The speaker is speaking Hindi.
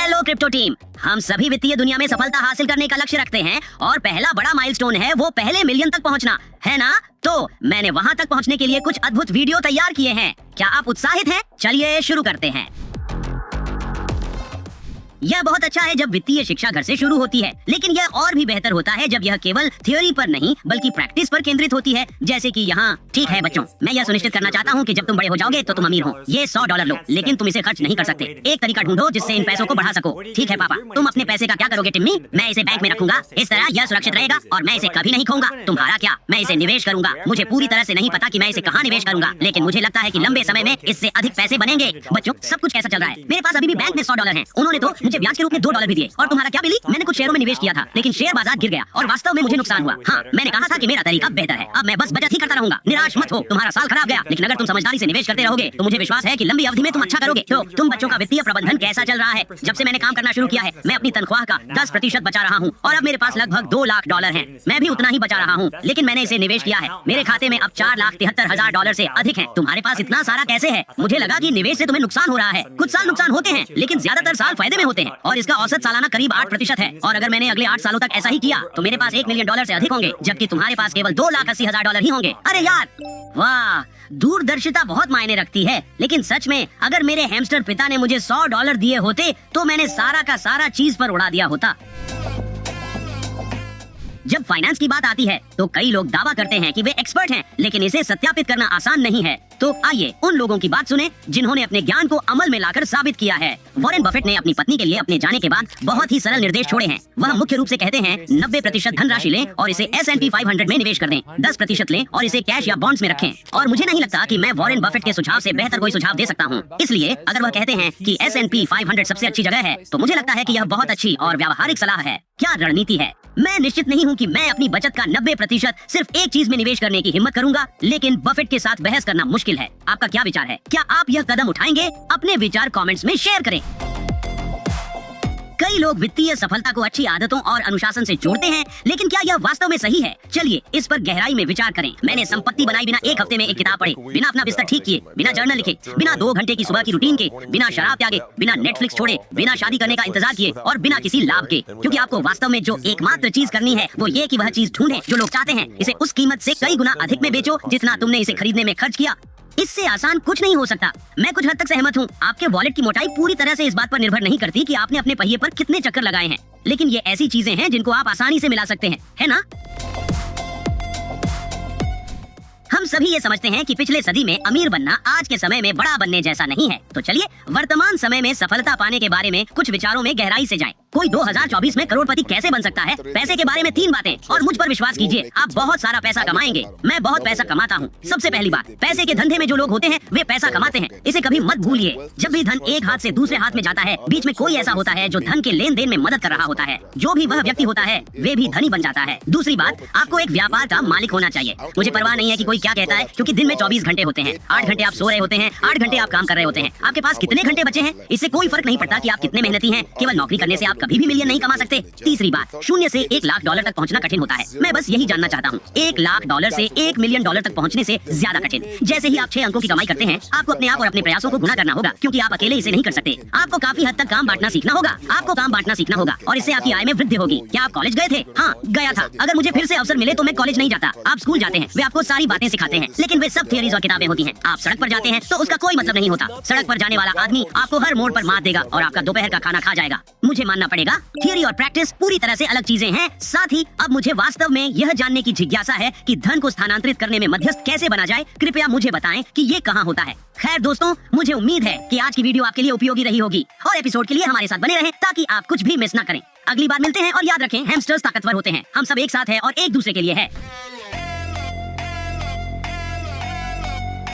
हेलो क्रिप्टो टीम, हम सभी वित्तीय दुनिया में सफलता हासिल करने का लक्ष्य रखते हैं और पहला बड़ा माइलस्टोन है वो पहले मिलियन तक पहुंचना, है ना? तो मैंने वहां तक पहुंचने के लिए कुछ अद्भुत वीडियो तैयार किए हैं। क्या आप उत्साहित हैं? चलिए शुरू करते हैं। यह बहुत अच्छा है जब वित्तीय शिक्षा घर से शुरू होती है, लेकिन यह और भी बेहतर होता है जब यह केवल थ्योरी पर नहीं बल्कि प्रैक्टिस पर केंद्रित होती है। जैसे कि यहाँ, ठीक है बच्चों, मैं यह सुनिश्चित करना चाहता हूँ कि जब तुम बड़े हो जाओगे तो तुम अमीर हो। ये $100 लो, लेकिन तुम इसे खर्च नहीं कर सकते। एक तरीका ढूंढो जिससे इन पैसों को बढ़ा सको। ठीक है पापा, तुम अपने पैसे का क्या करोगे टिम्मी? मैं इसे बैंक में रखूंगा, इस तरह यह सुरक्षित रहेगा और मैं इसे कभी नहीं खोऊंगा। तुम्हारा क्या? मैं इसे निवेश करूंगा। मुझे पूरी तरह से नहीं पता कि मैं इसे कहाँ निवेश करूंगा, लेकिन मुझे लगता है कि लंबे समय में इससे अधिक पैसे बनेंगे। बच्चों, सब कुछ कैसा चल रहा है? मेरे पास अभी भी बैंक में $100 हैं। उन्होंने तो मुझे ब्याज के रूप में $2 भी दिए। और तुम्हारा क्या बिली? मैंने कुछ शेयरों में निवेश किया था, लेकिन शेयर बाजार गिर गया और वास्तव में मुझे नुकसान हुआ। हाँ, मैंने कहा था कि मेरा तरीका बेहतर है। अब मैं बस बचत ही करता रहूंगा। निराश मत हो, तुम्हारा साल खराब गया, लेकिन अगर तुम समझदारी से निवेश करते रहोगे तो मुझे विश्वास है कि लंबी अवधि में तुम अच्छा करोगे। तो तुम बच्चों का वित्तीय प्रबंधन कैसा चल रहा है? जब से मैंने काम करना शुरू किया है, मैं अपनी तनख्वाह का 10% बचा रहा हूँ और अब मेरे पास लगभग $2 लाख हैं। मैं भी उतना ही बचा रहा हूँ, लेकिन मैंने इसे निवेश किया है। मेरे खाते में अब $4,73,000 से अधिक है। तुम्हारे पास इतना सारा कैसे है? मुझे लगा कि निवेश से तुम्हें नुकसान हो रहा है। कुछ साल नुकसान होते हैं, लेकिन ज्यादातर साल फायदे में होते हैं और इसका औसत सालाना करीब 8% है। और अगर मैंने अगले 8 सालों तक ऐसा ही किया तो मेरे पास $1 मिलियन से अधिक होंगे, जबकि तुम्हारे पास केवल $2,80,000 ही होंगे। अरे यार, वाह, दूरदर्शिता बहुत मायने रखती है। लेकिन सच में अगर मेरे हैमस्टर पिता ने मुझे $100 दिए होते तो मैंने सारा का सारा चीज पर उड़ा दिया होता। जब फाइनेंस की बात आती है तो कई लोग दावा करते हैं कि वे एक्सपर्ट हैं, लेकिन इसे सत्यापित करना आसान नहीं है। तो आइए उन लोगों की बात सुने जिन्होंने अपने ज्ञान को अमल में लाकर साबित किया है। वॉरेन बफेट ने अपनी पत्नी के लिए अपने जाने के बाद बहुत ही सरल निर्देश छोड़े हैं। वह मुख्य रूप से कहते हैं 90% धनराशि लें और इसे S&P 500 में निवेश कर दें, 10% लें और इसे कैश या बॉन्ड्स में रखें। और मुझे नहीं लगता कि मैं वॉरेन बफेट के सुझाव से बेहतर कोई सुझाव दे सकता हूँ। इसलिए अगर वह कहते हैं कि S&P 500 सबसे अच्छी जगह है, तो मुझे लगता है कि यह बहुत अच्छी और व्यावहारिक सलाह है। क्या रणनीति है? मैं निश्चित नहीं हूँ कि मैं अपनी बचत का 90% सिर्फ एक चीज में निवेश करने की हिम्मत करूंगा, लेकिन बफेट के साथ बहस करना मुश्किल है। आपका क्या विचार है? क्या आप यह कदम उठाएंगे? अपने विचार कमेंट्स में शेयर करें। कई लोग वित्तीय सफलता को अच्छी आदतों और अनुशासन से जोड़ते हैं, लेकिन क्या यह वास्तव में सही है? चलिए इस पर गहराई में विचार करें। मैंने संपत्ति बनाई बिना एक हफ्ते में एक किताब पढ़े, बिना अपना बिस्तर ठीक किए, बिना जर्नल लिखे, बिना 2 घंटे की सुबह की रूटीन के, बिना शराब त्यागे, बिना नेटफ्लिक्स छोड़े, बिना शादी करने का इंतजार किए और बिना किसी लाभ के। क्योंकि आपको वास्तव में जो एकमात्र चीज करनी है वो ये कि वह चीज ढूंढें जो लोग चाहते हैं, इसे उस कीमत से कई गुना अधिक में बेचो जितना तुमने इसे खरीदने में खर्च किया। इससे आसान कुछ नहीं हो सकता। मैं कुछ हद तक सहमत हूँ। आपके वॉलेट की मोटाई पूरी तरह से इस बात पर निर्भर नहीं करती कि आपने अपने पहिए पर कितने चक्कर लगाए हैं, लेकिन ये ऐसी चीजें हैं जिनको आप आसानी से मिला सकते हैं, है ना? हम सभी ये समझते हैं कि पिछले सदी में अमीर बनना आज के समय में बड़ा बनने जैसा नहीं है। तो चलिए वर्तमान समय में सफलता पाने के बारे में कुछ विचारों में गहराई से जाएं। कोई 2024 में करोड़पति कैसे बन सकता है? पैसे के बारे में 3 बातें, और मुझ पर विश्वास कीजिए, आप बहुत सारा पैसा कमाएंगे। मैं बहुत पैसा कमाता हूँ। सबसे पहली बात, पैसे के धंधे में जो लोग होते हैं वे पैसा कमाते हैं, इसे कभी मत भूलिए। जब भी धन एक हाथ से दूसरे हाथ में जाता है, बीच में कोई ऐसा होता है जो धन के लेन देन में मदद कर रहा होता है। जो भी वह व्यक्ति होता है वे भी धनी बन जाता है। दूसरी बात, आपको एक व्यापार का मालिक होना चाहिए। मुझे परवाह नहीं है कि कोई क्या कहता है, क्योंकि दिन में 24 घंटे होते हैं। 8 घंटे आप सो रहे होते हैं, 8 घंटे आप काम कर रहे होते हैं। आपके पास कितने घंटे बचे हैं इससे कोई फर्क नहीं पड़ता कि आप कितने मेहनती हैं। केवल नौकरी करने से आप कभी भी मिलियन नहीं कमा सकते। तीसरी बात, $0 से $1 लाख तक पहुंचना कठिन होता है। मैं बस यही जानना चाहता हूँ, $1 लाख से $1 मिलियन तक पहुंचने से ज्यादा कठिन। जैसे ही आप 6 अंकों की कमाई करते हैं, आपको अपने आप और अपने प्रयासों को गुना करना होगा, क्योंकि आप अकेले इसे नहीं कर सकते। आपको काफी हद तक काम बांटना सीखना होगा। आपको काम बांटना सीखना होगा और इससे आपकी आय में वृद्धि होगी। क्या आप कॉलेज गए थे? हाँ, गया था। अगर मुझे फिर से अवसर मिले तो मैं कॉलेज नहीं जाता। आप स्कूल जाते हैं, वे आपको सारी बातें सिखाते हैं, लेकिन वे सब थियरीज और किताबें होती हैं। आप सड़क पर जाते हैं तो उसका कोई मतलब नहीं होता। सड़क पर जाने वाला आदमी आपको हर मोड़ पर मात देगा और आपका दोपहर का खाना खा जाएगा। मुझे मानना पड़ेगा, थियरी और प्रैक्टिस पूरी तरह से अलग चीजें हैं। साथ ही अब मुझे वास्तव में यह जानने की जिज्ञासा है कि धन को स्थानांतरित करने में मध्यस्थ कैसे बना जाए। कृपया मुझे बताएं कि ये कहाँ होता है। खैर दोस्तों, मुझे उम्मीद है कि आज की वीडियो आपके लिए उपयोगी रही होगी और एपिसोड के लिए हमारे साथ बने रहें ताकि आप कुछ भी मिस ना करें। अगली बार मिलते हैं और याद रखें, हैमस्टर्स ताकतवर होते हैं। हम सब एक साथ हैं और एक दूसरे के लिए है।